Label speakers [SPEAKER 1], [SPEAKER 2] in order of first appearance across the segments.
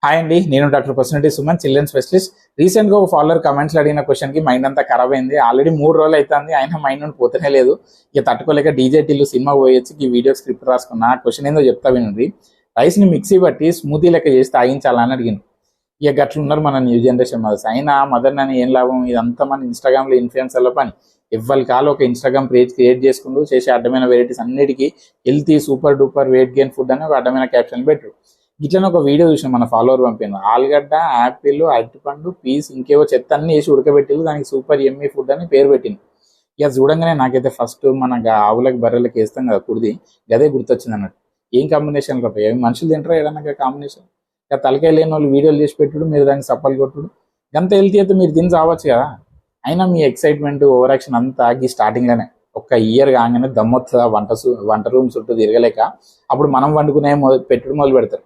[SPEAKER 1] Hi అండి, నేను doctor personality Suman, children specialist. Recent గా ఒక ఫాలోవర్ కమెంట్స్ అడిగిన క్వశ్చన్ కి మైండ్ అంతా ఖరాబ్ అయింది. ఆల్రెడీ 3 రోజులు అవుతుంది, అయినా మైండ్ నుండి పోతేనే లేదు. ఇక తట్టుకోలేక డీజే టిల్లు సినిమా పోయొచ్చి ఈ వీడియో స్క్రిప్ట్ రాసుకున్నా. క్వశ్చన్ ఏందో చెప్తా వినండి. రైస్ ని మిక్సీ బట్టి స్మూతీ లెక్క చేసి తాగించాలని అడిగింది. ఇక గట్లున్నారు మన న్యూ జనరేషన్ మదర్స్. అయినా మదర్ నని ఏం లాభం, ఇదంతా మన ఇన్స్టాగ్రామ్ లో ఇన్ఫ్లుయెన్సర్ల పని. ఎవ్వరి కాలు ఒక ఇన్స్టాగ్రామ్ పేజ్ క్రియేట్ చేసుకుంటూ చేసే అడ్డమైన వెరైటీస్ అన్నిటికీ healthy super duper weight gain food అని ఒక అడ్డమైన క్యాప్షన్ పెట్టరు. ఇట్లనే ఒక వీడియో చూసిన మన ఫాలోవర్ పంపాను. ఆలుగడ్డ, యాపిల్, అరటిపండు, పీస్, ఇంకేవో చెత్త అన్ని వేసి ఉడకబెట్టి దానికి సూపర్ ఎమ్మీ ఫుడ్ అని పేరు పెట్టింది. ఇక చూడంగానే నాకైతే ఫస్ట్ మన ఆవులకి బర్రెలకి వేస్తాం కదా కుడిది, గదే గుర్తొచ్చింది అన్నట్టు. ఏం కాంబినేషన్ పడతాయి మనుషులు తింటారా ఏదన్నా కాంబినేషన్. ఇక తలకాయ లేని వాళ్ళు వీడియోలు చేసి పెట్టుడు, మీరు దానికి సప్పలు కొట్టుడు. ఎంత హెల్తీ అయితే మీరు తిని చావచ్చు కదా. అయినా మీ ఎక్సైట్మెంట్ ఓవర్ యాక్షన్ అంతా ఈ స్టార్టింగ్ లోనే. ఒక్క ఇయర్ కాగానే దమ్మొస్తుందా వంట రూమ్ చుట్టూ తిరగలేక అప్పుడు మనం వండుకునే పెట్టుడు మొదలు పెడతారు.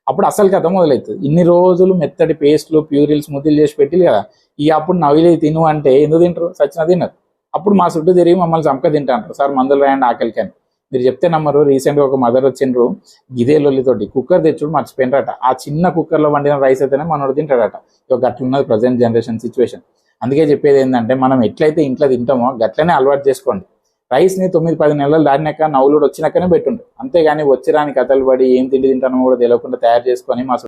[SPEAKER 1] అప్పుడు అసలు కథ మొదలవుతుంది. ఇన్ని రోజులు మెత్తటి పేస్ట్లు, ప్యూరిల్, స్మూతీలు చేసి పెట్టి కదా, ఇక అప్పుడు నవిలి తిను అంటే ఎందుకు తింటారు, సచిన తిన్నారు. అప్పుడు మా చుట్టూ తిరిగి మమ్మల్ని చంపక తింటారు. సార్ మందులు రాయండి ఆకలికి అని. మీరు చెప్తే నమ్మరు. రీసెంట్గా ఒక మదర్ వచ్చిండ్రు, గిదే లొల్లితోటి కుక్కర్ తెచ్చుడు మర్చిపోయినరట. ఆ చిన్న కుక్కర్లో వండిన రైస్ అయితేనే మనోడు తింటాడట. ఇక గట్లున్నది ప్రజెంట్ జనరేషన్ సిచ్యువేషన్. అందుకే చెప్పేది ఏంటంటే, మనం ఎట్లయితే ఇంట్లో తింటామో గట్లనే అలవాటు చేసుకోండి. రైస్ని 9-10 నెలలు దాటినాక నవ్వులుడు వచ్చినాకనే పెట్టుండ్రు. అంతేగాని వచ్చిరాని కథలు పడి ఏం తిండి తింటానో కూడా తెలియకుండా తయారు చేసుకొని మా